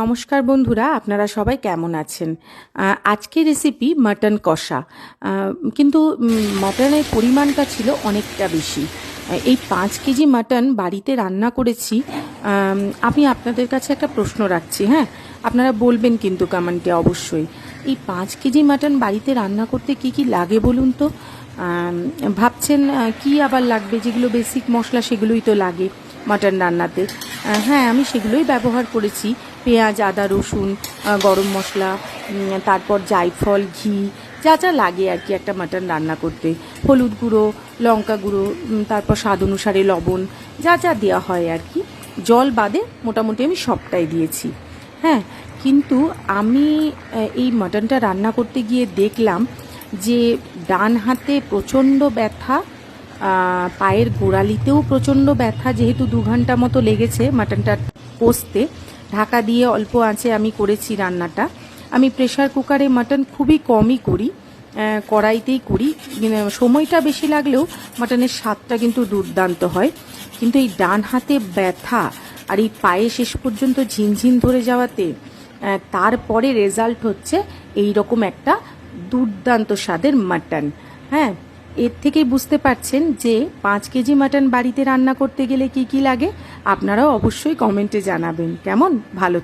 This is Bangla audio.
নমস্কার বন্ধুরা, আপনারা সবাই কেমন আছেন? আজকের রেসিপি মাটন কষা। কিন্তু মাটনের পরিমাণটা ছিল অনেকটা বেশি। এই 5 কেজি মাটন বাড়িতে রান্না করেছি। আমি আপনাদের কাছে একটা প্রশ্ন রাখছি, হ্যাঁ, আপনারা বলবেন কিন্তু কমেন্টে অবশ্যই। এই 5 কেজি মাটন বাড়িতে রান্না করতে কি কি লাগে বলুন তো? ভাবছেন কি আবার লাগবে? যেগুলো বেসিক মশলা সেগুলোই তো লাগে মাটন রান্নাতে। হ্যাঁ, আমি সেগুলোই ব্যবহার করেছি। পেঁয়াজ, আদা, রসুন, গরম মশলা, তারপর জায়ফল, ঘি, যা যা লাগে আর কি একটা মাটন রান্না করতে। হলুদ গুঁড়ো, লঙ্কা গুঁড়ো, তারপর স্বাদ অনুসারে লবণ, যা যা দেওয়া হয় আর কি। জল বাদে মোটামুটি আমি সবটাই দিয়েছি। হ্যাঁ, কিন্তু আমি এই মাটনটা রান্না করতে গিয়ে দেখলাম যে ডান হাতে প্রচণ্ড ব্যথা, পায়ের গোড়ালিতেও প্রচণ্ড ব্যথা, যেহেতু 2 ঘন্টা মতো লেগেছে মাটনটা কষতে। ঢাকা দিয়ে অল্প আঁচে আমি করেছি রান্নাটা। আমি প্রেশার কুকারে মাটন খুবই কমই করি, কড়াইতেই করি। সময়টা বেশি লাগলেও মাটনের স্বাদটা কিন্তু দুর্দান্ত হয়। কিন্তু এই ডান হাতে ব্যথা আর এই পায়ে শেষ পর্যন্ত ঝিনঝিন ধরে যাওয়াতে তারপরে রেজাল্ট হচ্ছে এই রকম একটা দুর্দান্ত স্বাদের মাটন। হ্যাঁ, এর থেকেই বুঝতে পারছেন যে 5 কেজি মাটন বাড়িতে রান্না করতে গেলে কি কি লাগে। আপনারাও অবশ্যই কমেন্টে জানাবেন কেমন। ভালো